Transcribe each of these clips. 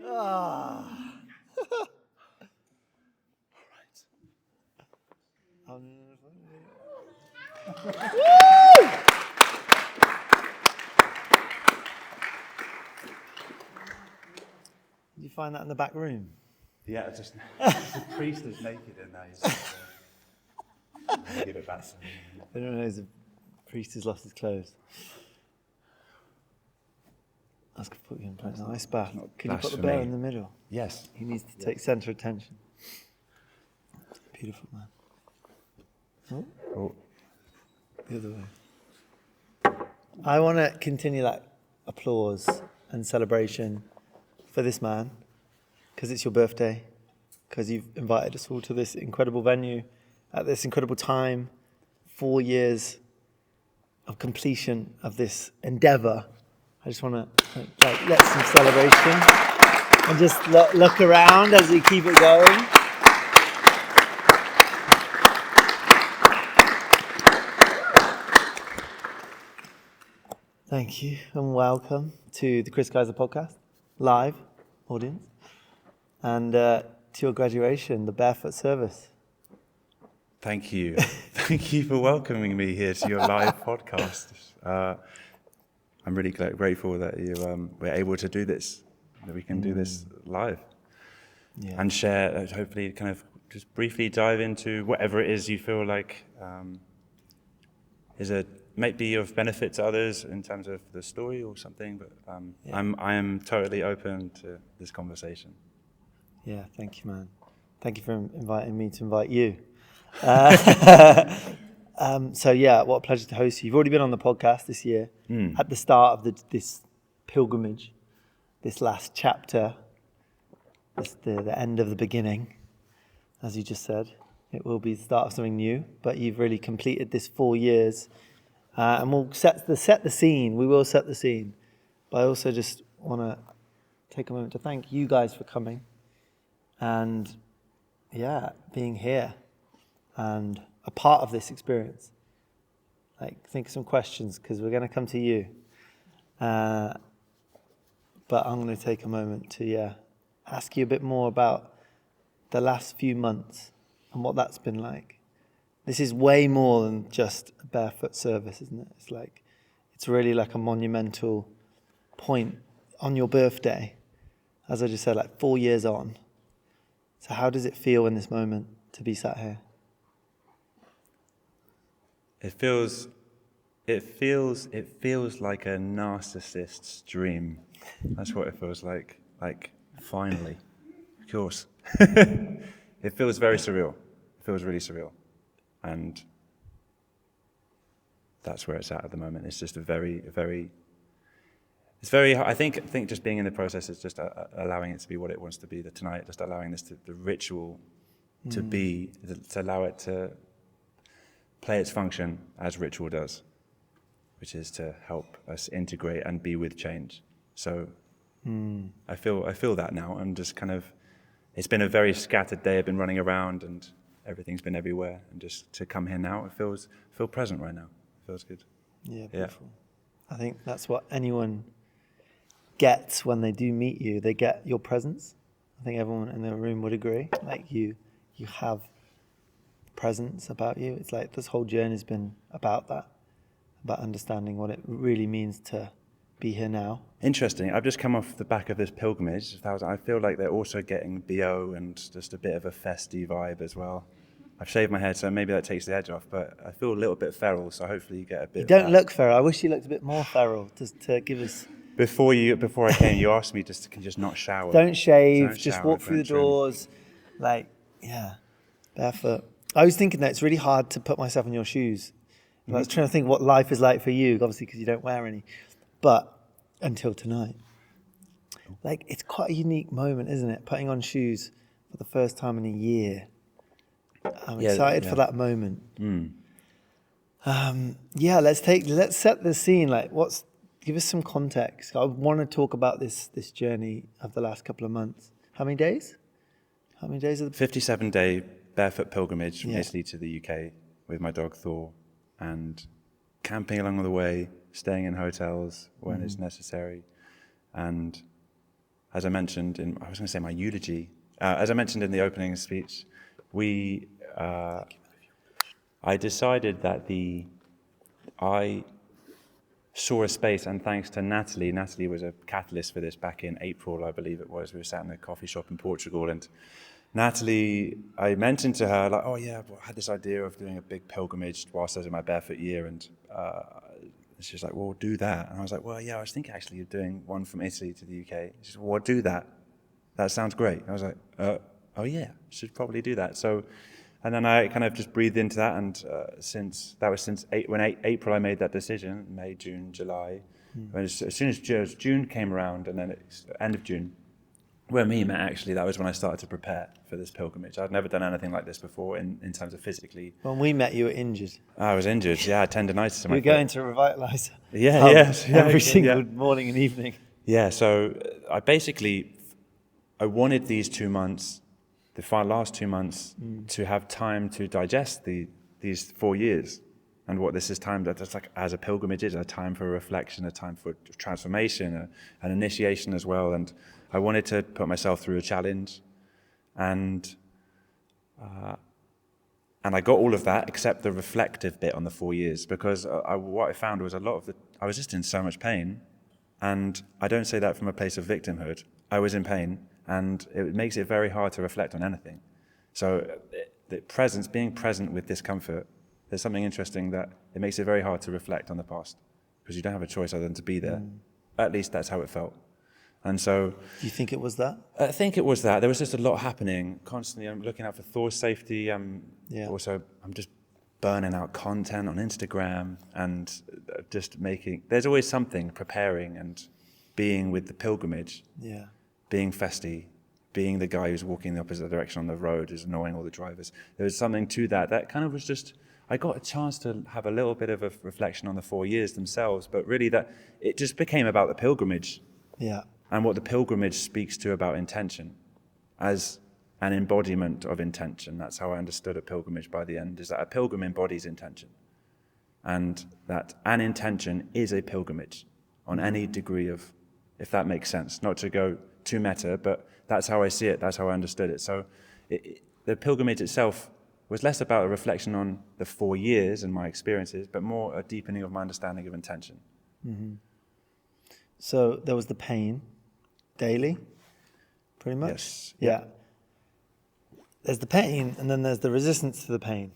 Ah. All right. Did you find that in the back room? Yeah, just the priest is naked in there. Give it back to me. Anyone knows the priest has lost his clothes. I was going to put you in place. Nice bath. Can you put the bear in the middle? Yes. He needs to take centre attention. Beautiful man. Oh. The other way. I want to continue that applause and celebration for this man, because it's your birthday, because you've invited us all to this incredible venue at this incredible time, 4 years of completion of this endeavour. I just want to let some celebration and just look around as we keep it going. Thank you and welcome to the Chris Geisler podcast, live audience, and to your graduation, the Barefoot service. Thank you. Thank you for welcoming me here to your live podcast. I'm really grateful that we're able to do this, that we can do this live and share, hopefully kind of just briefly dive into whatever it is you feel like might be of benefit to others in terms of the story or something, but I am totally open to this conversation. Yeah, thank you, man. Thank you for inviting me to invite you. So yeah, what a pleasure to host you. You've already been on the podcast this year at the start of this pilgrimage, this last chapter, the end of the beginning, as you just said. It will be the start of something new, but you've really completed this 4 years. And we'll set the scene. We will set the scene. But I also just want to take a moment to thank you guys for coming and, being here and a part of this experience. Think of some questions, because we're going to come to you. But I'm going to take a moment to, ask you a bit more about the last few months and what that's been like. This is way more than just a barefoot service, isn't it? It's really like a monumental point on your birthday, as I just said, 4 years on. So how does it feel in this moment to be sat here? It feels like a narcissist's dream. That's what it feels like. Finally, of course. It feels very surreal. It feels really surreal. And that's where it's at the moment. It's just I think just being in the process is just allowing it to be what it wants to be tonight, just allowing the ritual to be, to allow it to play its function as ritual does, which is to help us integrate and be with change. So I feel that now, and just kind of, it's been a very scattered day. I've been running around and everything's been everywhere, and just to come here now, it feel present right now. It feels good. Yeah, beautiful. Yeah. I think that's what anyone gets when they do meet you. They get your presence. I think everyone in the room would agree. You have presence about you. It's like this whole journey has been about that, about understanding what it really means to be here now. Interesting. I've just come off the back of this pilgrimage. I feel like they're also getting BO and just a bit of a festy vibe as well. I've shaved my head, so maybe that takes the edge off, but I feel a little bit feral, so hopefully you get a bit. You don't look feral. I wish you looked a bit more feral, just to give us. Before I came, you asked me can just not shower. Don't shave, just walk through the doors. Barefoot. I was thinking that it's really hard to put myself in your shoes. I was trying to think what life is like for you, obviously because you don't wear any. But until tonight, it's quite a unique moment, isn't it? Putting on shoes for the first time in a year. I'm excited for that moment. Let's set the scene. Give us some context. I want to talk about this journey of the last couple of months. How many days? How many days of the 57-day barefoot pilgrimage from Italy to the UK with my dog Thor, and camping along the way, staying in hotels when it's necessary, and as I mentioned I was going to say my eulogy, as I mentioned in the opening speech, I decided that I saw a space, and thanks to Natalie was a catalyst for this back in April, I believe it was. We were sat in a coffee shop in Portugal, and Natalie, I mentioned to her, like, oh yeah, well, I had this idea of doing a big pilgrimage whilst I was in my barefoot year, and she was like, well, do that. And I was like, well, yeah, I was thinking actually of doing one from Italy to the UK. She said, well, do that. That sounds great. I was like, oh yeah, should probably do that. So, and then I kind of just breathed into that, and when April I made that decision, May, June, July. As soon as June came around, and then it's end of June, where we met actually, that was when I started to prepare for this pilgrimage. I'd never done anything like this before in terms of physically. When we met, you were injured. I was injured, yeah, tendinitis in my You were going to Revitalise every single morning and evening. Yeah, so I wanted these 2 months, the last 2 months, to have time to digest these 4 years, and what this is time that's like as a pilgrimage is, a time for reflection, a time for transformation, an initiation as well. And I wanted to put myself through a challenge, and I got all of that except the reflective bit on the 4 years, because what I found was I was just in so much pain, and I don't say that from a place of victimhood. I was in pain, and it makes it very hard to reflect on anything. So being present with discomfort, there's something interesting that it makes it very hard to reflect on the past, because you don't have a choice other than to be there. At least that's how it felt. And so... Do you think it was that? I think it was that. There was just a lot happening constantly. I'm looking out for Thor's safety. Also, I'm just burning out content on Instagram, and just there's always something, preparing and being with the pilgrimage. Yeah. Being festy, being the guy who's walking in the opposite direction on the road, is annoying all the drivers. There was something to that kind of was just, I got a chance to have a little bit of a reflection on the 4 years themselves, but really that it just became about the pilgrimage. Yeah. And what the pilgrimage speaks to about intention as an embodiment of intention. That's how I understood a pilgrimage by the end, is that a pilgrim embodies intention. And that an intention is a pilgrimage on any degree of, if that makes sense, not to go too meta, but that's how I see it, that's how I understood it. So the pilgrimage itself was less about a reflection on the 4 years and my experiences, but more a deepening of my understanding of intention. Mm-hmm. So there was the pain daily, pretty much? Yes. Yeah. There's the pain, and then there's the resistance to the pain,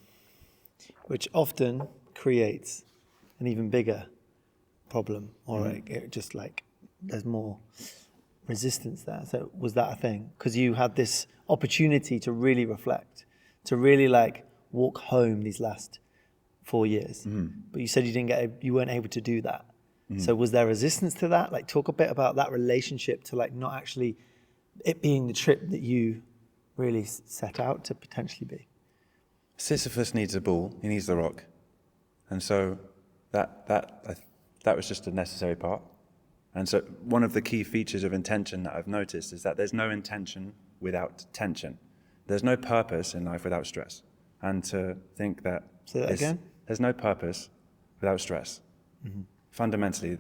which often creates an even bigger problem, or it just like there's more resistance there. So was that a thing? Because you had this opportunity to really reflect, to really like walk home these last 4 years, but you said you weren't able to do that. So was there resistance to that? Like, talk a bit about that relationship to like not actually it being the trip that you really set out to potentially be. Sisyphus needs a ball, he needs the rock. And so that was just a necessary part. And so one of the key features of intention that I've noticed is that there's no intention without tension. There's no purpose in life without stress. And to think that... Say that again? There's no purpose without stress. Mm-hmm. Fundamentally,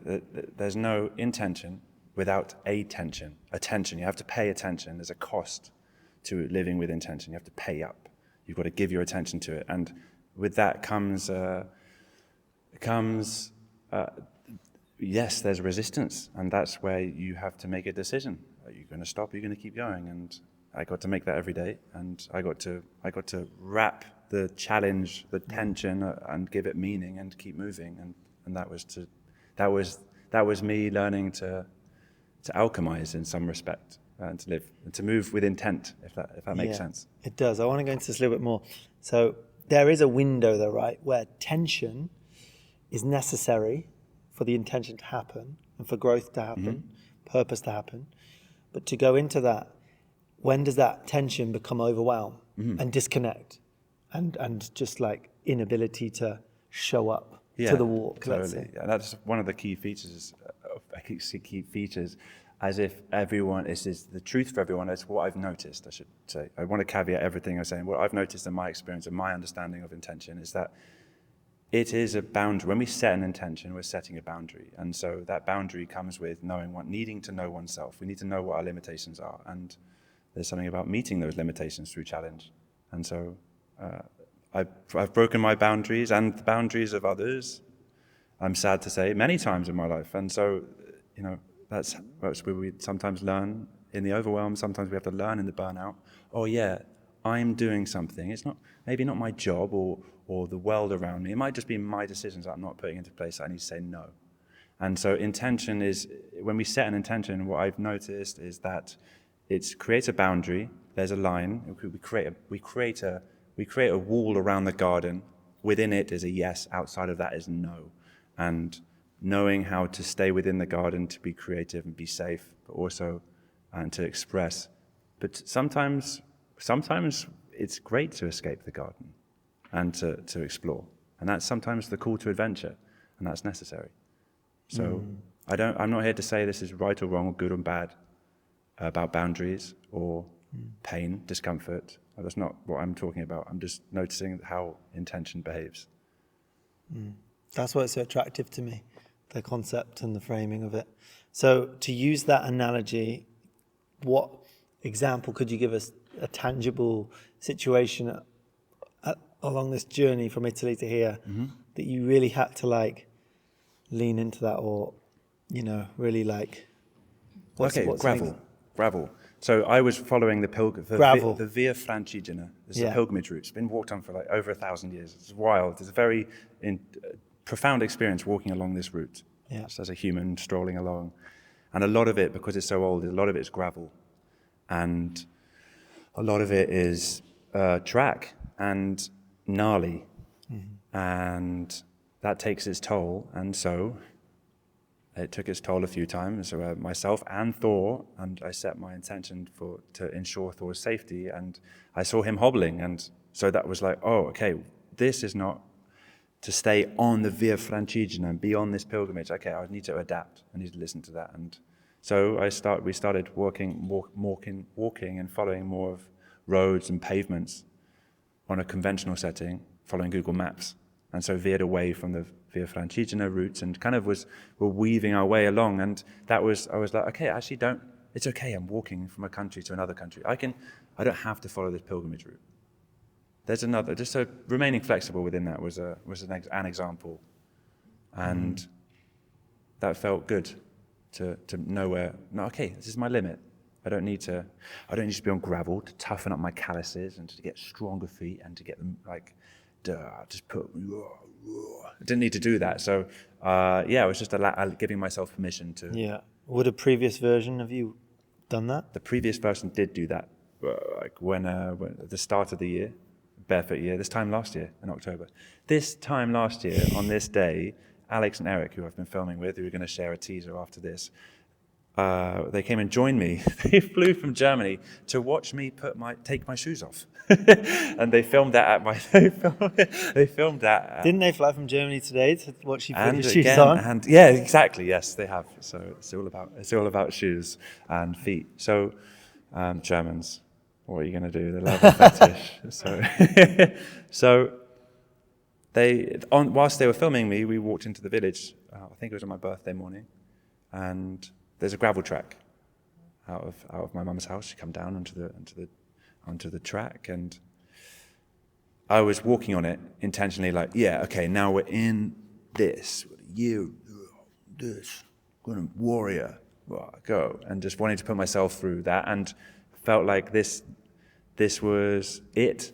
there's no intention without attention. Attention, you have to pay attention. There's a cost to living with intention. You have to pay up. You've got to give your attention to it. And with that comes yes, there's resistance. And that's where you have to make a decision. Are you going to stop? Are you going to keep going? And I got to make that every day. And I got to wrap the challenge, the tension, and give it meaning and keep moving. And that was me learning to alchemize in some respect, and to live and to move with intent, if that makes sense. It does. I want to go into this a little bit more. So there is a window though, right, where tension is necessary for the intention to happen and for growth to happen, purpose to happen. But to go into that, when does that tension become overwhelm and disconnect and just like inability to show up to the walk? Totally. Let's say. Yeah, that's one of the key features. Key features, as if everyone is the truth for everyone. It's what I've noticed. I should say. I want to caveat everything I'm saying. What I've noticed in my experience and my understanding of intention is that it is a boundary. When we set an intention, we're setting a boundary. And so that boundary comes with needing to know oneself. We need to know what our limitations are. And there's something about meeting those limitations through challenge. And so I've broken my boundaries and the boundaries of others, I'm sad to say, many times in my life. And so, that's where we sometimes learn in the overwhelm. Sometimes we have to learn in the burnout. Oh yeah, I'm doing something. It's maybe not my job or the world around me. It might just be my decisions that I'm not putting into place. I need to say no. And so intention is, when we set an intention, what I've noticed is that it creates a boundary. There's a line. We create a wall around the garden. Within it is a yes. Outside of that is no. And knowing how to stay within the garden, to be creative and be safe, but also and to express. But sometimes it's great to escape the garden and to explore. And that's sometimes the call to adventure, and that's necessary. So I'm not here to say this is right or wrong or good or bad about boundaries or pain, discomfort. That's not what I'm talking about. I'm just noticing how intention behaves. That's why it's so attractive to me, the concept and the framing of it. So to use that analogy, what example could you give us, a tangible situation along this journey from Italy to here that you really had to lean into that, or really gravel. So I was following the Via Francigena. This is a pilgrimage route. It's been walked on for over 1,000 years. It's wild. It's a very profound experience walking along this route. Just as a human strolling along. And a lot of it, because it's so old, a lot of it is gravel. And a lot of it is track and gnarly. And that takes its toll. And so it took its toll a few times. So myself and Thor, and I set my intention to ensure Thor's safety, and I saw him hobbling. And so that was like, oh, okay, this is not to stay on the Via Francigena and be on this pilgrimage. Okay, I need to adapt. I need to listen to that. And so we started walking and following more of roads and pavements on a conventional setting, following Google Maps. And so veered away from the Via Francigena routes and kind of were weaving our way along. And I was like, okay, it's okay. I'm walking from a country to another country. I don't have to follow this pilgrimage route. There's another, just so remaining flexible within that was an example. And that felt good to know okay, this is my limit. I don't need to be on gravel to toughen up my calluses and to get stronger feet and to get them I didn't need to do that. So, it was just giving myself permission to. Yeah. Would a previous version of you done that? The previous version did do that, when at the start of the year, Barefoot year, this time last year in October. This time last year, on this day, Alex and Eric, who I've been filming with, who are going to share a teaser after this, they came and joined me. They flew from Germany to watch me take my shoes off, and they filmed that they filmed that. Didn't they fly from Germany today to watch you put your shoes on? And yeah, exactly. Yes, they have. So it's all about shoes and feet. So Germans, what are you going to do? They love a fetish. So whilst they were filming me, we walked into the village. I think it was on my birthday morning, and there's a gravel track out of my mum's house. You come down onto the track, and I was walking on it intentionally, now we're in this warrior, go, and just wanting to put myself through that, and felt like this was it.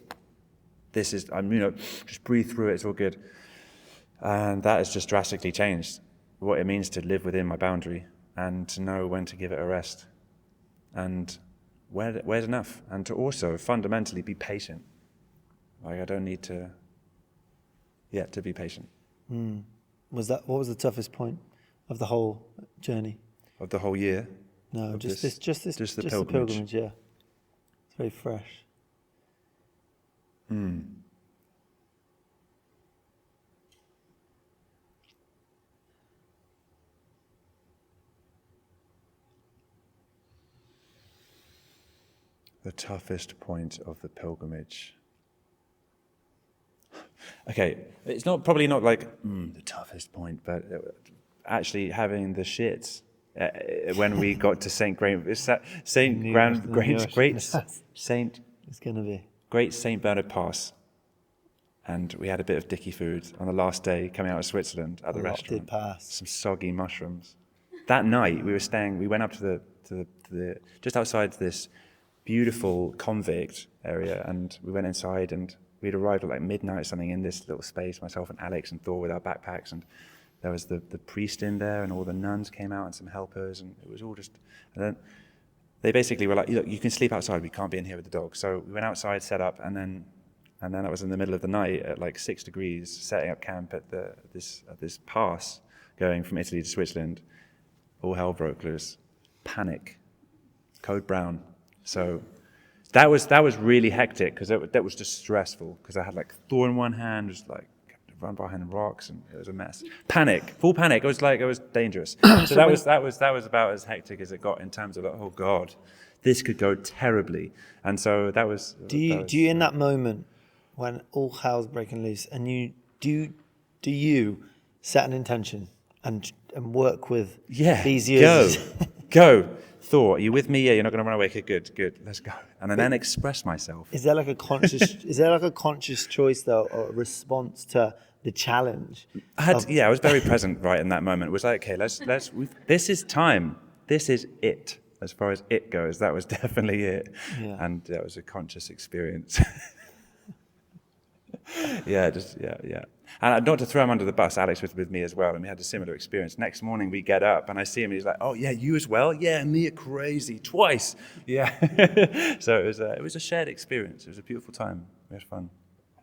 This is, just breathe through it. It's all good, and that has just drastically changed what it means to live within my boundary. And to know when to give it a rest, and where's enough, and to also fundamentally be patient. I don't need to be patient. What was the toughest point of the whole journey? Of the whole year? No, just the pilgrimage. Yeah, it's very fresh. The toughest point of the pilgrimage. okay, it's probably not like the toughest point, but actually having the shits when we got to Saint Great Saint Bernard Pass, and we had a bit of dicky food on the last day coming out of Switzerland at the restaurant. Did pass. Some soggy mushrooms. That night we went up to the just outside this beautiful convict area, and we went inside, and we'd arrived at like midnight or something in this little space, myself and Alex and Thor with our backpacks, and there was the priest in there, and all the nuns came out and some helpers, and it was all just, and then they basically were like, look, you can sleep outside, we can't be in here with the dog. So we went outside, set up, and then I was in the middle of the night at like 6 degrees, setting up camp at this pass going from Italy to Switzerland. All hell broke loose. Panic. Code brown. So that was really hectic, because that was just stressful, because I had like Thor in one hand, just like run behind rocks, and it was a mess. Panic, full panic. It was dangerous. So that was about as hectic as it got in terms of like, oh God, this could go terribly. And so that was. Do you in that moment when all hell's breaking loose, and do you set an intention and work with these years? Go. Thor, are you with me? Yeah, you're not going to run away. Okay, good. Let's go. And then express myself. Is there like a conscious choice though, or a response to the challenge? I was very present right in that moment. It was like, okay, this is time. This is it. As far as it goes, that was definitely it. Yeah. And that was a conscious experience. Yeah. And not to throw him under the bus, Alex was with me as well, and we had a similar experience. Next morning we get up and I see him, and he's like, oh yeah, you as well? Yeah, me crazy, twice. Yeah. So it was a shared experience. It was a beautiful time. We had fun.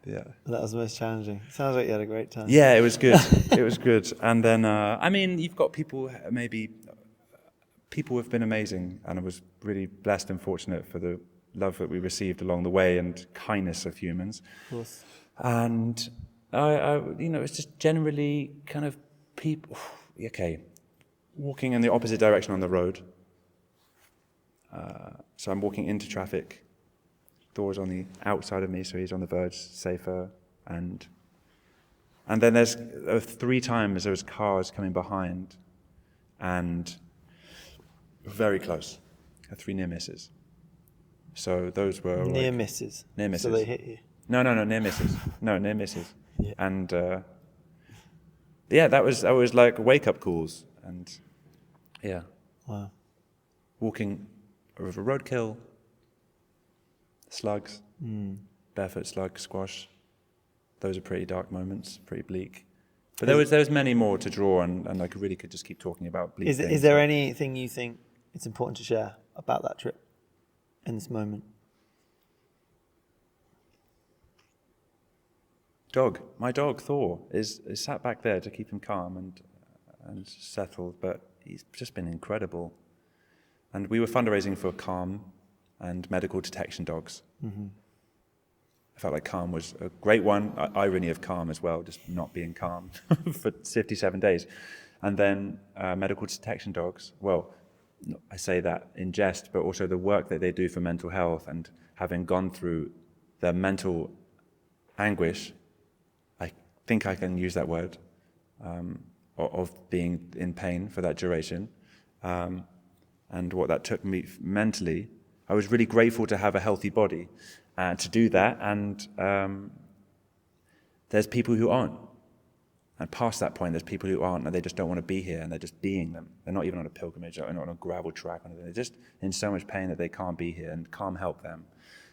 Yeah. That was the most challenging. Sounds like you had a great time. Yeah, it was good. It was good. And then, you've got people have been amazing, and I was really blessed and fortunate for the love that we received along the way and kindness of humans. Of course. And it's just generally kind of people, walking in the opposite direction on the road. So I'm walking into traffic. Thor's on the outside of me, so he's on the verge, safer. And then there's 3 times there was cars coming behind, and very close. 3 near misses. So those were near misses. Near misses. So they hit you. No, near misses. No, near misses. Yeah. And that was like wake-up calls. And yeah. Wow. Walking over roadkill, slugs, barefoot slug, squash. Those are pretty dark moments, pretty bleak. But there was many more to draw on, and I really could just keep talking about bleak things. Is there anything you think it's important to share about that trip in this moment? My dog Thor is sat back there to keep him calm and settled, but he's just been incredible. And we were fundraising for Calm and medical detection dogs. Mm-hmm. I felt like Calm was a great one. Irony of Calm as well, just not being calm for 57 days. And then medical detection dogs, well, I say that in jest, but also the work that they do for mental health, and having gone through the mental anguish, I think I can use that word, of being in pain for that duration, and what that took me mentally. I was really grateful to have a healthy body to do that, and there's people who aren't. And past that point, there's people who aren't, and they just don't want to be here, and they're just being them. They're not even on a pilgrimage, they're not on a gravel track, they're just in so much pain that they can't be here, and Calm help them.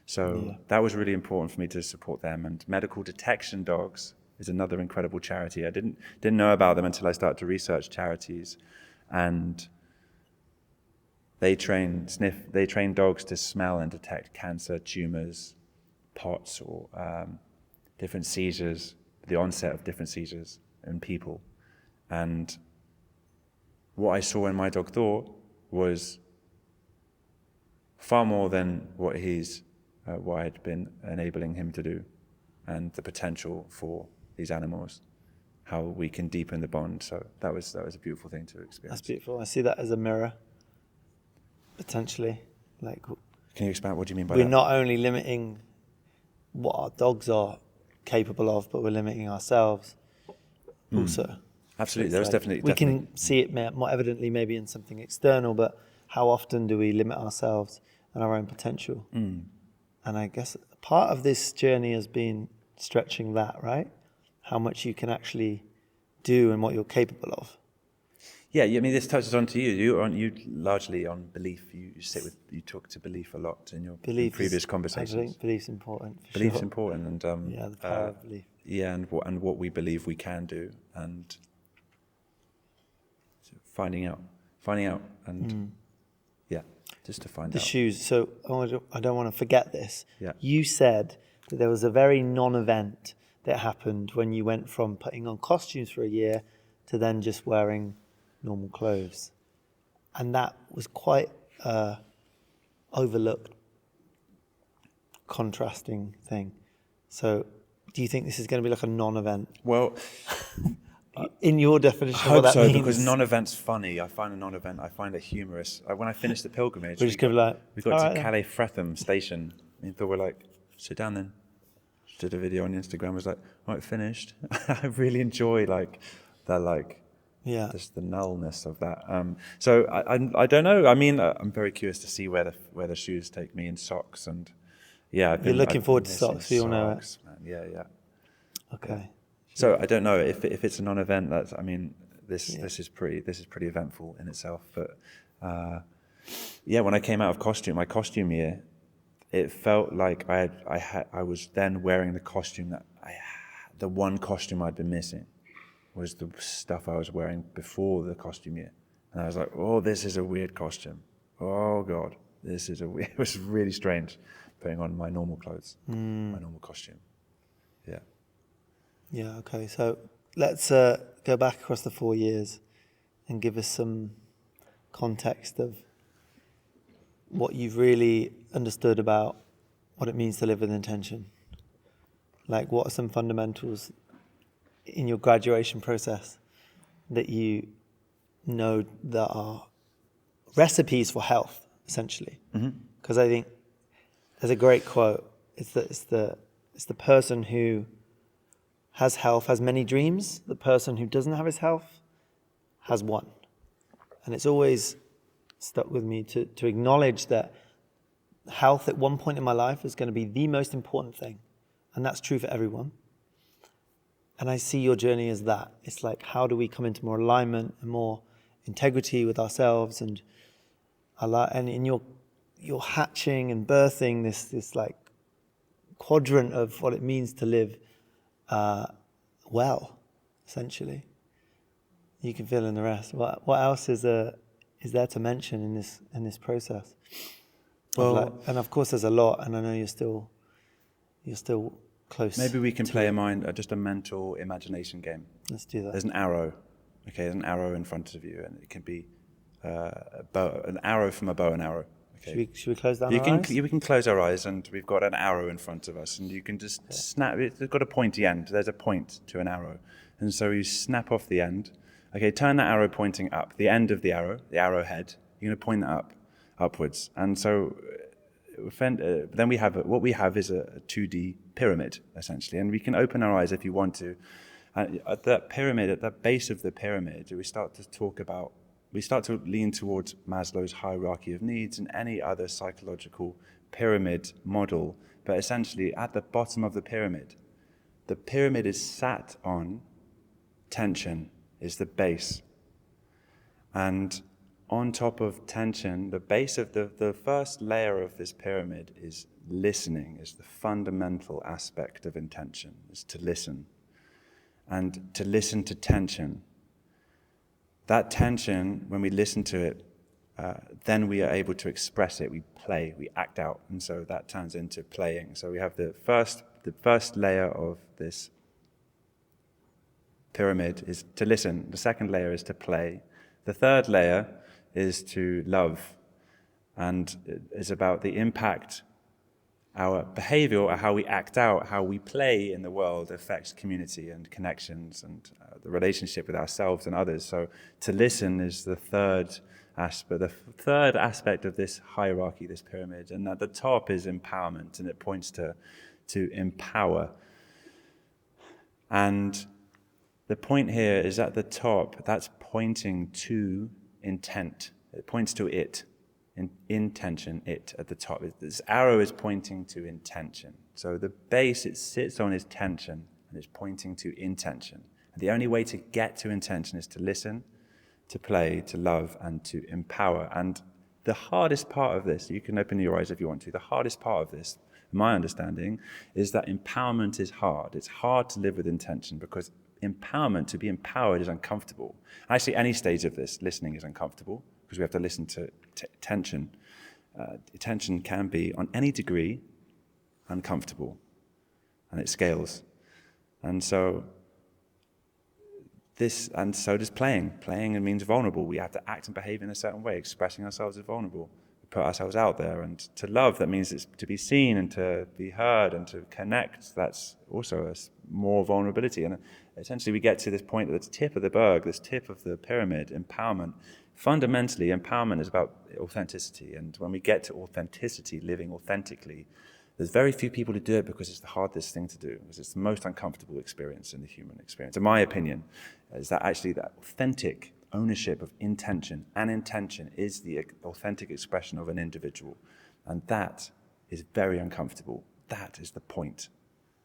So that was really important for me to support them. And medical detection dogs is another incredible charity. I didn't know about them until I started to research Charities, and they train dogs to smell and detect cancer, tumors, POTS, or different seizures, the onset of different seizures in people. And what I saw in my dog Thor was far more than what I had been enabling him to do, and the potential for these animals, how we can deepen the bond. So that was a beautiful thing to experience. That's beautiful. I see that as a mirror, potentially. Like, can you expand? What do you mean by we're that? not only limiting what our dogs are capable of, but we're limiting ourselves also. Absolutely, So it's there's like, definitely. we can see it more evidently maybe in something external, but how often do we limit ourselves and our own potential? And I guess part of this journey has been stretching that, right? How much you can actually do and what you're capable of. Yeah, I mean, this touches on to you. You largely on belief. You talk to belief a lot in your previous conversations. I think belief's important. Belief's important, and yeah, the power of belief. Yeah, and what we believe we can do, and finding out, and yeah, just to find the out. shoes. So I don't want to forget this. Yeah. You said that there was a very non-event that happened when you went from putting on costumes for a year to then just wearing normal clothes, and that was quite overlooked, contrasting thing. So, do you think this is going to be like a non-event? Well, in your definition, I hope of what that so, means? because non-event's funny. I find a non-event. I find it humorous. When I finished the pilgrimage, We're just going to be like, we got all to right, Calais Fretham station, and Thor were like, "Sit down then." Did a video on Instagram. Was like, "All right, finished." I really enjoy yeah, just the nullness of that. So I don't know. I mean, I'm very curious to see where the shoes take me in socks, and yeah, you're looking forward to missing socks. We all know it. man. Yeah. Okay. Yeah. So I don't know if it's a non-event. I mean, this is pretty eventful in itself. But yeah, when I came out of my costume year, it felt like I was then wearing the costume the one costume I'd been missing was the stuff I was wearing before the costume year, and I was like, oh, this is a weird costume. Oh God, it was really strange putting on my normal clothes, my normal costume. Yeah. Yeah, okay. So let's go back across the 4 years and give us some context of what you've really understood about what it means to live with intention. Like, what are some fundamentals in your graduation process that you know that are recipes for health, essentially? Because I think there's a great quote. It's the person who has health has many dreams. The person who doesn't have his health has one. And it's always stuck with me to acknowledge that health at one point in my life is going to be the most important thing. And that's true for everyone. And I see your journey as that. It's like, how do we come into more alignment and more integrity with ourselves? And in your hatching and birthing this like quadrant of what it means to live well, essentially. You can fill in the rest. What else is there to mention in this process? Well, And of course, there's a lot, and I know you're still close. Maybe we can play just a mental imagination game. Let's do that. There's an arrow. Okay, there's an arrow in front of you, and it can be an arrow from a bow and arrow. Okay. Should we close down our eyes? We can close our eyes, and we've got an arrow in front of us, and you can just snap it. It's got a pointy end. There's a point to an arrow, and so you snap off the end. Okay, turn that arrow pointing up. The end of the arrowhead. You're going to point that upwards, and so then what we have is a 2D pyramid essentially, and we can open our eyes if you want to. At that base of the pyramid, we start to lean towards Maslow's hierarchy of needs and any other psychological pyramid model. But essentially, at the bottom of the pyramid is sat on tension, is the base. And on top of tension, the base of the first layer of this pyramid is listening, is the fundamental aspect of intention, is to listen. And to listen to tension. That tension, when we listen to it, then we are able to express it. We play, we act out, and so that turns into playing. So we have the first layer of this pyramid is to listen. The second layer is to play. The third layer is to love, and is about the impact our behavior, or how we act out, how we play in the world affects community and connections and the relationship with ourselves and others. So to listen is the third aspect of this hierarchy, this pyramid. And at the top is empowerment, and it points to empower. And the point here is at the top, that's pointing to intent. It points to it. Intention, it at the top. This arrow is pointing to intention. So the base it sits on is tension, and it's pointing to intention. And the only way to get to intention is to listen, to play, to love, and to empower. And the hardest part of this, you can open your eyes if you want to, the hardest part of this, my understanding, is that empowerment is hard. It's hard to live with intention because empowerment, to be empowered, is uncomfortable. Actually, any stage of this, listening is uncomfortable because we have to listen to tension. Tension can be, on any degree, uncomfortable, and it scales. And so does playing. Playing means vulnerable. We have to act and behave in a certain way, expressing ourselves as vulnerable. We put ourselves out there. And to love, that means it's to be seen and to be heard and to connect. That's also more vulnerability. And essentially we get to this point at the tip of the berg, this tip of the pyramid, empowerment. Fundamentally, empowerment is about authenticity. And when we get to authenticity, living authentically, there's very few people who do it because it's the hardest thing to do, because it's the most uncomfortable experience in the human experience. In my opinion, is that actually that authentic ownership of intention and intention is the authentic expression of an individual. And that is very uncomfortable. That is the point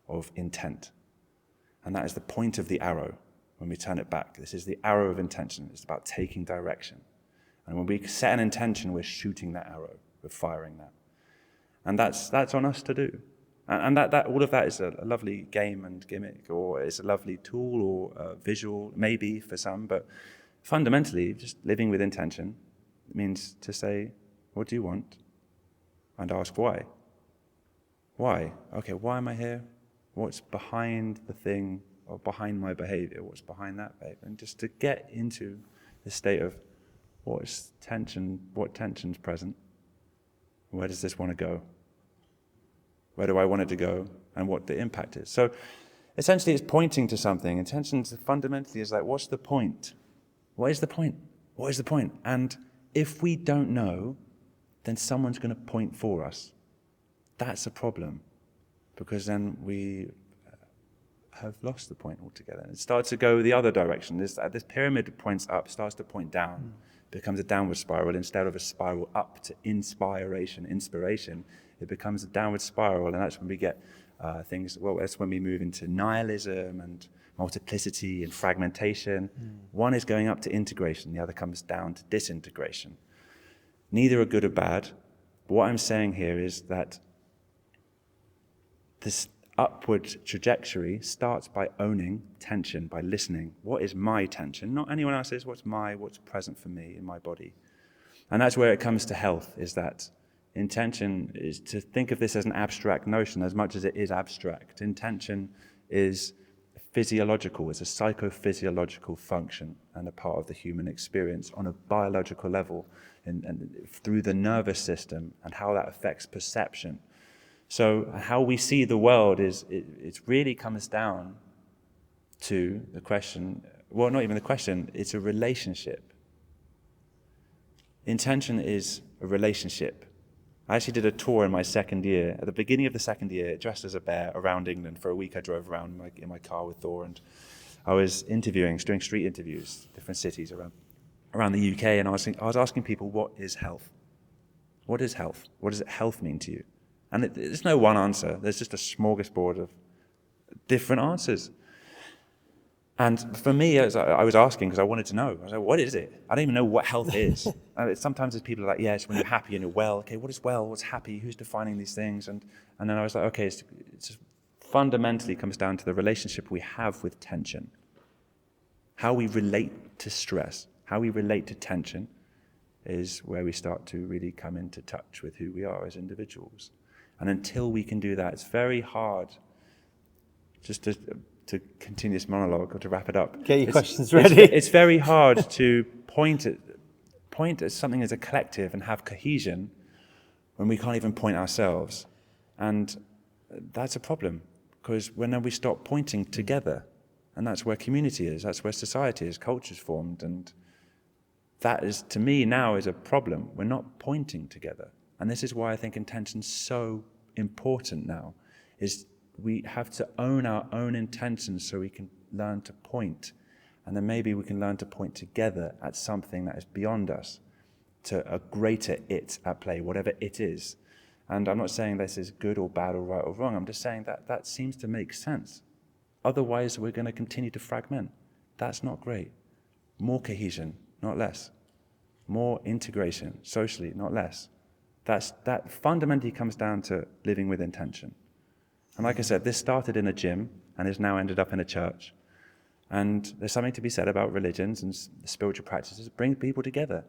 of intent. And that is the point of the arrow when we turn it back. This is the arrow of intention. It's about taking direction. And when we set an intention, we're shooting that arrow. We're firing that. And that's on us to do. And that all of that is a lovely game and gimmick, or it's a lovely tool or visual, maybe for some, but fundamentally, just living with intention means to say, what do you want? And ask why. Why? Okay, why am I here? What's behind the thing, or behind my behavior? What's behind that behavior? And just to get into the state of what tension's present. Where does this want to go? Where do I want it to go? And what the impact is. So essentially it's pointing to something. Intention fundamentally is like, what's the point? What is the point? What is the point? And if we don't know, then someone's going to point for us. That's a problem. Because then we have lost the point altogether. It starts to go the other direction. This pyramid points up, starts to point down. Becomes a downward spiral. Instead of a spiral up to inspiration, it becomes a downward spiral, and that's when we get that's when we move into nihilism and multiplicity and fragmentation. One is going up to integration, the other comes down to disintegration. Neither are good or bad. But what I'm saying here is that this upward trajectory starts by owning tension, by listening. What is my tension? Not anyone else's. What's present for me in my body? And that's where it comes to health, is that intention is to think of this as an abstract notion as much as it is abstract. Intention is physiological, it's a psychophysiological function and a part of the human experience on a biological level and through the nervous system and how that affects perception. So how we see the world it really comes down to the question, well, not even the question, it's a relationship. Intention is a relationship. I actually did a tour in my second year. At the beginning of the second year, dressed as a bear around England. For a week I drove around in my car with Thor, and I was doing street interviews, different cities around the UK, and I was asking people, what is health? What is health? What does health mean to you? And there's no one answer. There's just a smorgasbord of different answers. And for me, I was asking because I wanted to know. I was like, what is it? I don't even know what health is. Sometimes there's people are like, yeah, it's when you're happy and you're well. Okay, what is well? What's happy? Who's defining these things? And then I was like, okay, it fundamentally comes down to the relationship we have with tension. How we relate to stress, how we relate to tension is where we start to really come into touch with who we are as individuals. And until we can do that, it's very hard just to continue this monologue or to wrap it up. Get your questions ready. It's very hard to point at something as a collective and have cohesion when we can't even point ourselves. And that's a problem, because when we stop pointing together, and that's where community is, that's where society is, culture is formed, and that is, to me now, is a problem. We're not pointing together. And this is why I think intention's so important now, is we have to own our own intentions so we can learn to point. And then maybe we can learn to point together at something that is beyond us, to a greater it at play, whatever it is. And I'm not saying this is good or bad or right or wrong. I'm just saying that that seems to make sense. Otherwise, we're going to continue to fragment. That's not great. More cohesion, not less. More integration, socially, not less. That fundamentally comes down to living with intention. And like I said, this started in a gym and has now ended up in a church. And there's something to be said about religions and spiritual practices that bring people together.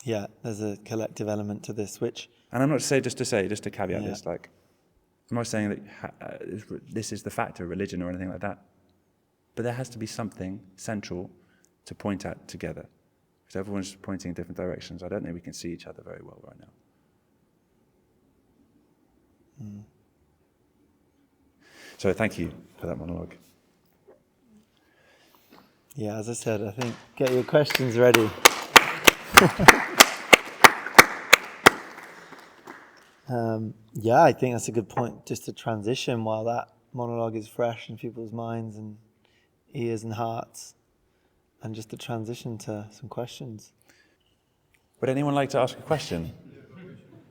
Yeah, there's a collective element to this, which... And I'm not just to caveat this, like, I'm not saying that this is the factor of religion or anything like that. But there has to be something central to point at together. Because everyone's pointing in different directions. I don't think we can see each other very well right now. So thank you for that monologue. Yeah, as I said, I think get your questions ready. Yeah, I think that's a good point, just to transition while that monologue is fresh in people's minds and ears and hearts, and just to transition to some questions. Would anyone like to ask a question?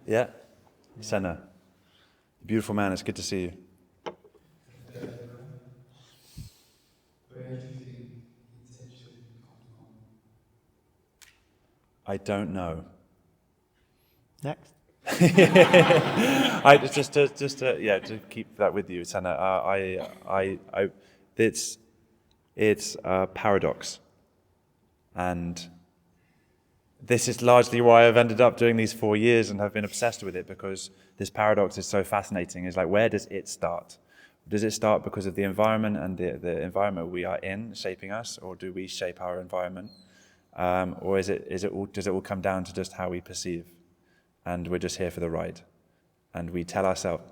Yeah? Senna. Beautiful man, it's good to see you. Where do you think intention comes from? I don't know. Next. To keep that with you, Senna. It's a paradox, and this is largely why I've ended up doing these 4 years and have been obsessed with it, because this paradox is so fascinating. It's like, where does it start? Does it start because of the environment and the environment we are in shaping us, or do we shape our environment? Or does it all come down to just how we perceive? And we're just here for the ride. And we tell ourselves,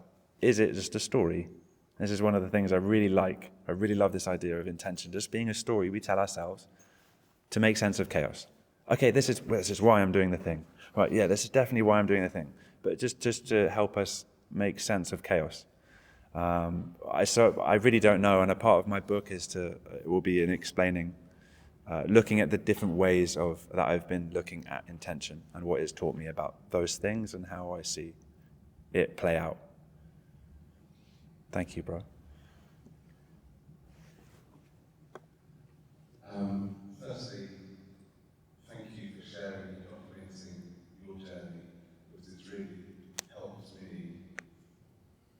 is it just a story? This is one of the things I really like. I really love this idea of intention. Just being a story we tell ourselves to make sense of chaos. Okay, this is why I'm doing the thing. Right, yeah, this is definitely why I'm doing the thing. But just to help us make sense of chaos. I really don't know, and a part of my book will be in explaining, looking at the different ways that I've been looking at intention and what it's taught me about those things and how I see it play out. Thank you, bro. Firstly, thank you for sharing and documenting your journey, because it's really helped me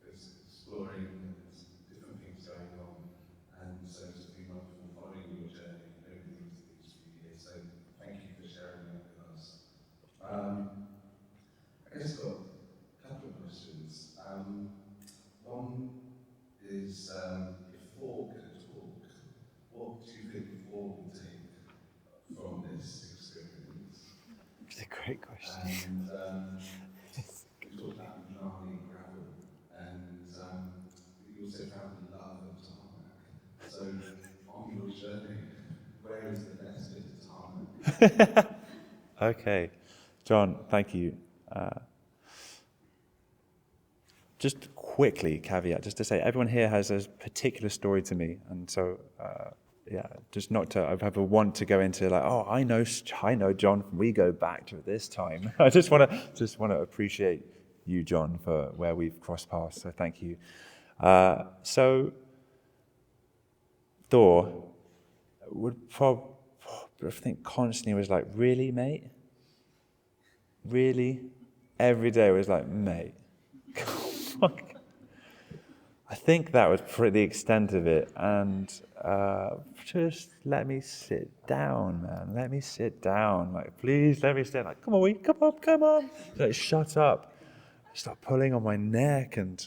exploring different things going on, and so it's been wonderful following your journey over these few years. So thank you for sharing that with us. I guess I've got a couple of questions. One is, if Thor could talk, what do you think Thor will take from this experience? It's a great question. And you talked about gnarly gravel, and you also found the love of tarmac. So on your journey, where is the best bit of tarmac? Okay. John, thank you. Just quickly caveat, just to say, everyone here has a particular story to me, and so just not to have a want to go into like, oh, I know John. We go back to this time. I just want to appreciate you, John, for where we've crossed paths. So thank you. So Thor would probably, I think, constantly was like, really, mate? Really? Every day was like, mate. I think that was pretty the extent of it, and just let me sit down, man. Let me sit down. Like, please let me sit. Like, come on. Like, shut up. Stop pulling on my neck, and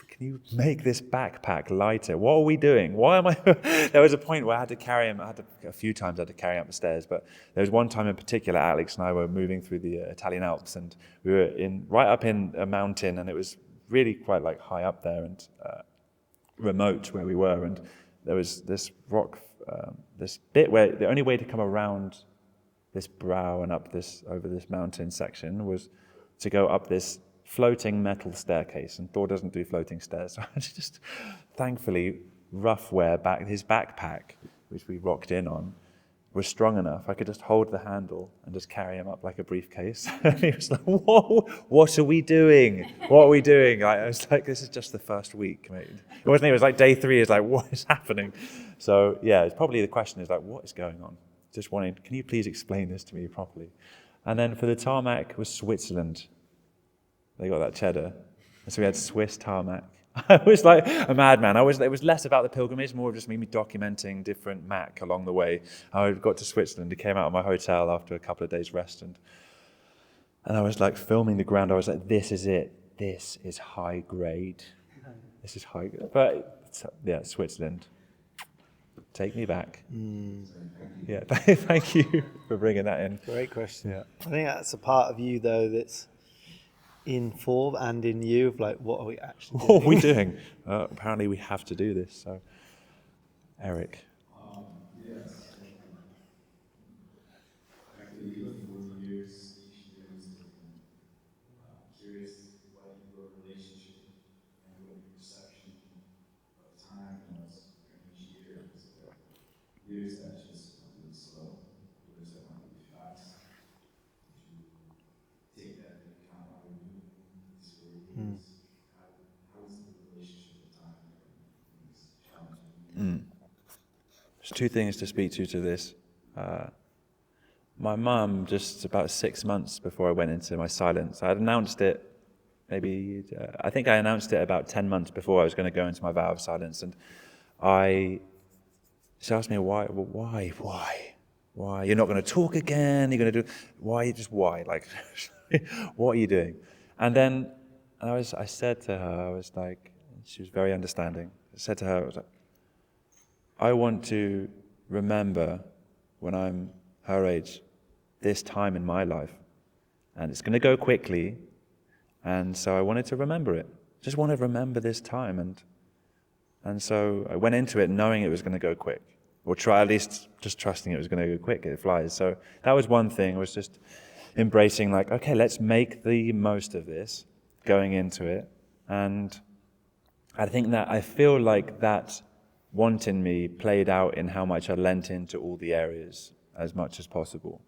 can you make this backpack lighter? What are we doing? Why am I? There was a point where I had to carry him. A few times I had to carry him up the stairs, but there was one time in particular, Alex and I were moving through the Italian Alps, and we were right up in a mountain, and it was really quite like high up there and remote where we were, and there was this rock, this bit where the only way to come around this brow and up this over this mountain section was to go up this floating metal staircase, and Thor doesn't do floating stairs. So I just, thankfully, rough wear back, his backpack, which we rocked in on, was strong enough. I could just hold the handle and just carry him up like a briefcase. And he was like, whoa, what are we doing? What are we doing? Like, I was like, this is just the first week, mate. It wasn't, it was like day 3, it's like, what is happening? So yeah, it's probably the question is like, what is going on? Just wanting, can you please explain this to me properly? And then for the tarmac was Switzerland. They got that cheddar. And so we had Swiss tarmac. I was like a madman. It was less about the pilgrimage, more of just me documenting different Mac along the way. I got to Switzerland. I came out of my hotel after a couple of days rest, and I was like filming the ground. I was like, this is it. This is high grade. This is high grade. But yeah, Switzerland. Take me back. Yeah, thank you for bringing that in. Great question. Yeah. I think that's a part of you, though, that's in Thor and in you, of like, what are we actually doing? What are we doing? Apparently we have to do this. So, Eric. Yes. After you look 40 years, each year is different. Curious what your relationship and what your perception of time was during each year. Years that just went really slow, years that went really fast. Did you take that into account while you're doing these 40 years? How is the relationship with time in this challenging year? There's 2 things to speak to this. My mum, just about 6 months before I went into my silence, I had announced it I think I announced it about 10 months before I was going to go into my vow of silence. And she asked me, why? You're not going to talk again? You're going to do, why? Just why? Like, what are you doing? And then I said to her, I was like, she was very understanding. I said to her, I was like, I want to remember when I'm her age, this time in my life. And it's going to go quickly. And so I wanted to remember it. Just want to remember this time. And so I went into it knowing it was going to go quick. Or try, at least just trusting it was going to go quick. It flies. So that was one thing, was just embracing like, okay, let's make the most of this, going into it. And I think that I feel like that want in me played out in how much I lent into all the areas as much as possible.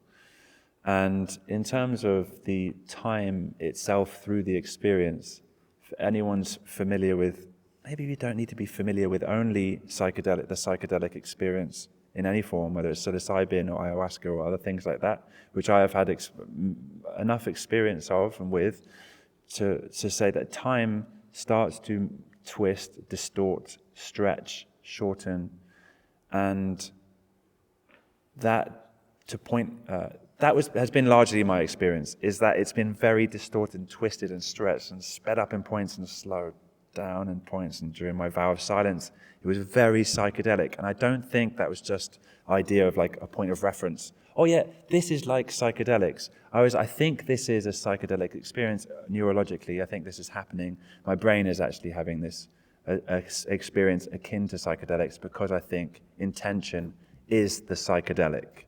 And in terms of the time itself through the experience, if anyone's familiar with, maybe you don't need to be familiar with only the psychedelic experience in any form, whether it's psilocybin or ayahuasca or other things like that, which I have had enough experience of and with to say that time starts to twist, distort, stretch, shorten, and that has been largely my experience, is that it's been very distorted and twisted and stretched and sped up in points and slowed down in points. And during my vow of silence, it was very psychedelic. And I don't think that was just idea of like a point of reference. Oh yeah, this is like psychedelics. I think this is a psychedelic experience neurologically. I think this is happening. My brain is actually having this experience akin to psychedelics because I think intention is the psychedelic.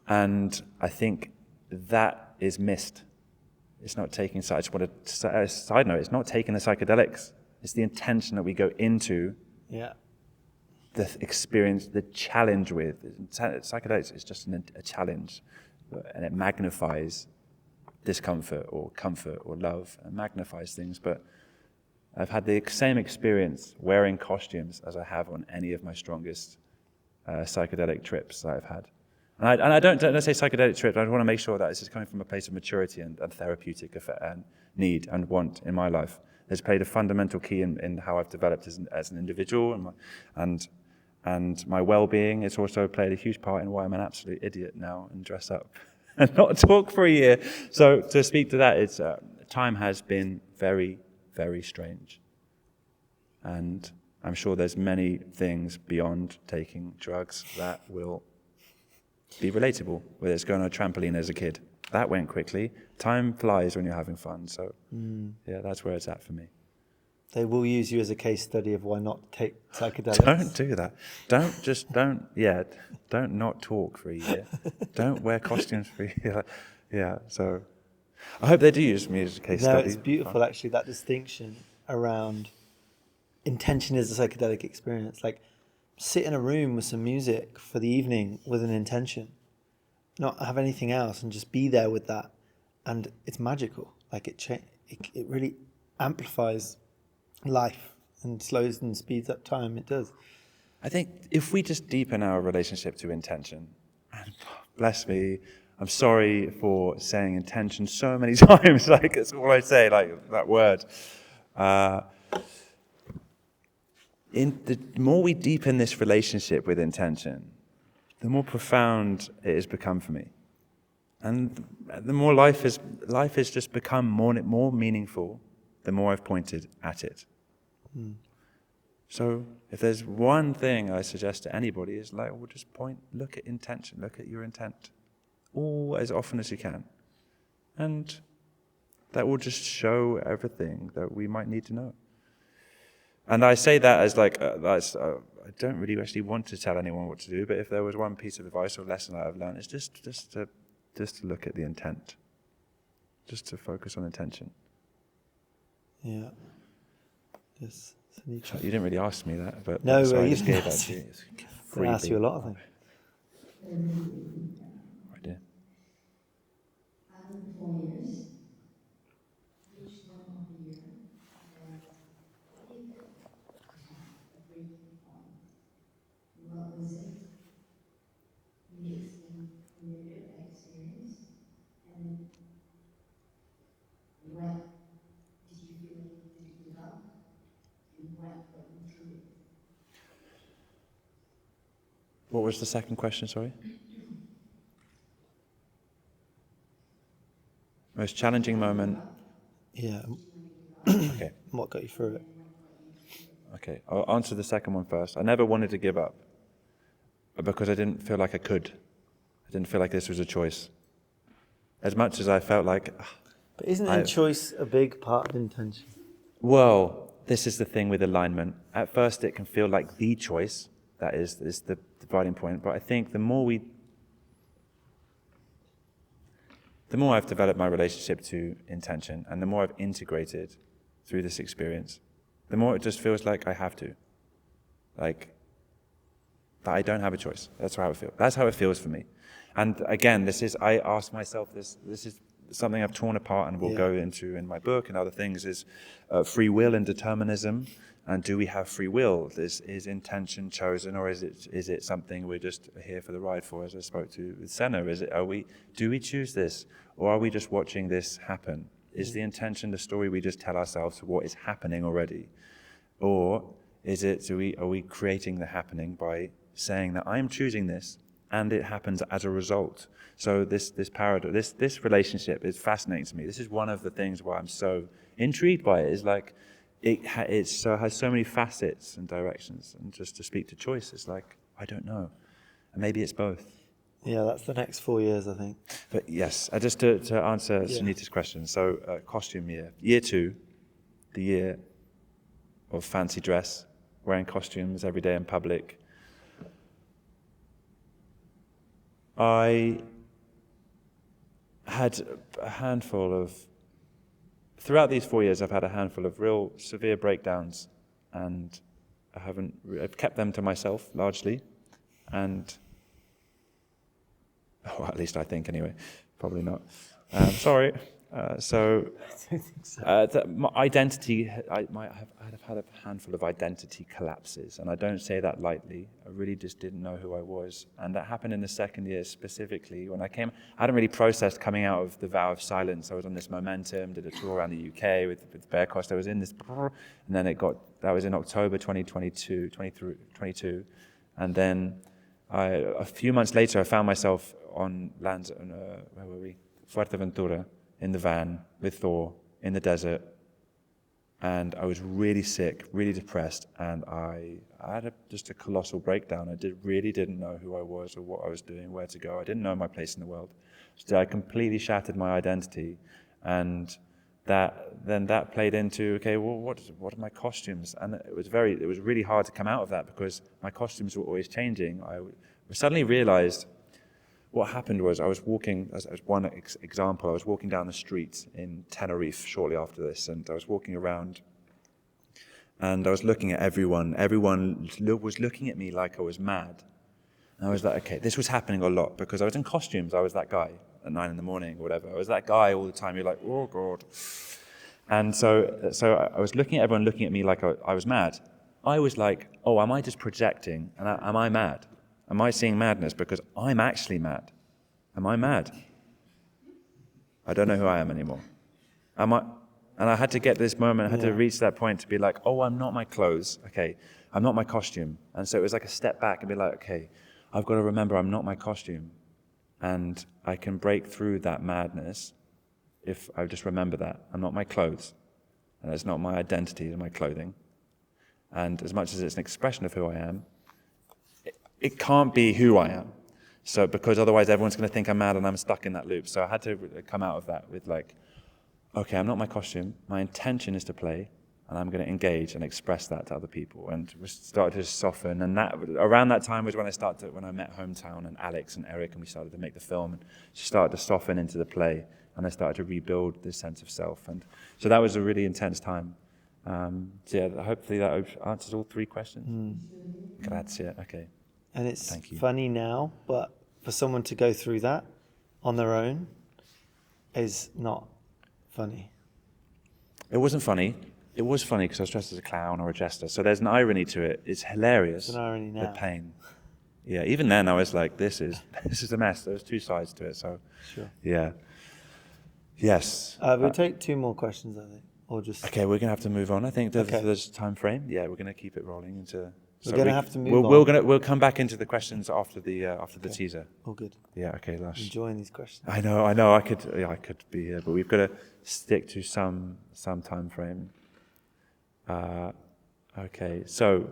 And I think that is missed. It's not taking, I just want to say a side note, it's not taking the psychedelics. It's the intention that we go into the experience, the challenge with. Psychedelics is just a challenge, and it magnifies discomfort or comfort or love, and magnifies things. But I've had the same experience wearing costumes as I have on any of my strongest psychedelic trips that I've had. And I don't say psychedelic trips, I want to make sure that this is coming from a place of maturity and therapeutic and need and want in my life. It's played a fundamental key in how I've developed as an individual and my well-being. It's also played a huge part in why I'm an absolute idiot now and dress up and not talk for a year. So to speak to that, time has been very, very strange. And I'm sure there's many things beyond taking drugs that will be relatable, whether it's going on a trampoline as a kid. That went quickly. Time flies when you're having fun. So, yeah, that's where it's at for me. They will use you as a case study of why not take psychedelics. Don't do that. Don't not talk for a year. Don't wear costumes for a year. Yeah, so I hope they do use me as a case No, study. it's beautiful actually, that distinction around intention is a psychedelic experience. Like, sit in a room with some music for the evening with an intention, not have anything else, and just be there with that, and it's magical. Like it really amplifies life and slows and speeds up time. It does. I think if we just deepen our relationship to intention, and bless me, I'm sorry for saying intention so many times, like it's all I say, like that word. The more we deepen this relationship with intention, the more profound it has become for me. And the more life has just become more meaningful, the more I've pointed at it. So if there's one thing I suggest to anybody is like, well, just look at intention, look at your intent, all as often as you can. And that will just show everything that we might need to know. And I say that as like, I don't really actually want to tell anyone what to do, but if there was one piece of advice or lesson that I've learned, it's just to look at the intent, just to focus on intention. Yeah. Yes. You didn't really ask me that, but no, sorry, I you just didn't gave that ask to me. you. I asked you a lot of things. I did. Out of the 4 years, each one of the year, if you have a breaking point, what was it? Mixed in your experience, and what did you feel you needed to give up, and what got you through it? What was the second question, sorry? Most challenging moment. Yeah. Okay. What got you through it? Okay, I'll answer the second one first. I never wanted to give up because I didn't feel like I could. I didn't feel like this was a choice. As much as I felt like... But isn't choice a big part of intention? Well, this is the thing with alignment. At first it can feel like the choice, that is the dividing point, but I think the more I've developed my relationship to intention and the more I've integrated through this experience, the more it just feels like I have to. Like, that I don't have a choice. That's how it feels. That's how it feels for me. And again, I ask myself this is something I've torn apart and will go into in my book and other things, is free will and determinism. And do we have free will? Is intention chosen, or is it something we're just here for the ride for, as I spoke to with Senna? Do we choose this, or are we just watching this happen? Is the intention the story we just tell ourselves of what is happening already? Or are we creating the happening by saying that I'm choosing this and it happens as a result? So this paradox, this relationship is fascinating to me. This is one of the things why I'm so intrigued by it, is like, it has so many facets and directions, and just to speak to choice, it's like, I don't know. And maybe it's both. Yeah, that's the next 4 years, I think. But yes, just to answer Sunita's question. So costume year. Year 2, the year of fancy dress, wearing costumes every day in public. I had a handful of... Throughout these 4 years, I've had a handful of real severe breakdowns, and I've kept them to myself largely, and, well, at least I think anyway, probably not. Sorry. My identity, I've had a handful of identity collapses, and I don't say that lightly. I really just didn't know who I was, and that happened in the second year specifically. When I hadn't really processed coming out of the vow of silence. I was on this momentum, did a tour around the UK with Bearcost. I was in this, and then that was in October 2022, and then a few months later, I found myself on lands, where were we? Fuerteventura, in the van with Thor in the desert, and I was really sick, really depressed, and I had just a colossal breakdown. I really didn't know who I was or what I was doing, where to go. I didn't know my place in the world. So I completely shattered my identity, and that played into, okay, well, what are my costumes? And it was really hard to come out of that, because my costumes were always changing. I suddenly realized what happened was I was walking, as one example, I was walking down the street in Tenerife shortly after this, and I was walking around, and I was looking at everyone. Everyone was looking at me like I was mad. And I was like, okay, this was happening a lot because I was in costumes. I was that guy at 9 a.m. or whatever. I was that guy all the time. You're like, oh God. And so I was looking at everyone looking at me like I was mad. I was like, oh, am I just projecting? And am I mad? Am I seeing madness? Because I'm actually mad. Am I mad? I don't know who I am anymore. Am I? And I had to get this moment, I had to reach that point to be like, oh, I'm not my clothes. Okay, I'm not my costume. And so it was like a step back and be like, okay, I've got to remember I'm not my costume. And I can break through that madness if I just remember that. I'm not my clothes. And it's not my identity, it's my clothing. And as much as it's an expression of who I am, it can't be who I am. So because otherwise everyone's going to think I'm mad and I'm stuck in that loop. So I had to come out of that with like, okay, I'm not my costume. My intention is to play, and I'm going to engage and express that to other people. And we started to soften. And that around that time was when I met Hometown and Alex and Eric, and we started to make the film. And she started to soften into the play, and I started to rebuild this sense of self. And so that was a really intense time. So yeah, hopefully that answers all 3 questions. Grazie. Okay. And it's Thank you. funny now, but for someone to go through that on their own is not funny. It wasn't funny. It was funny because I was dressed as a clown or a jester. So there's an irony to it. It's hilarious. There's an irony now. The pain. Yeah, even then I was like, this is a mess. There's 2 sides to it. So, Sure. yeah. Yes. We'll take 2 more questions, I think. Or just... Okay, we're going to have to move on. I think Okay. there's a time frame. Yeah, we're going to keep it rolling into... We're going to have to move on. We'll come back into the questions after the teaser. All good. Yeah, okay, Lush. Enjoying these questions. I know. I could be here, but we've got to stick to some time frame. Okay, so...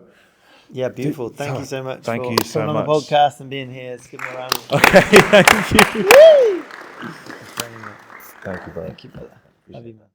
Yeah, beautiful. Thank you so much Thank for you so coming on the much. podcast and being here. Let's give me a round. Okay, thank you. Woo! Thank you, bro. Thank you for that. Love you, man.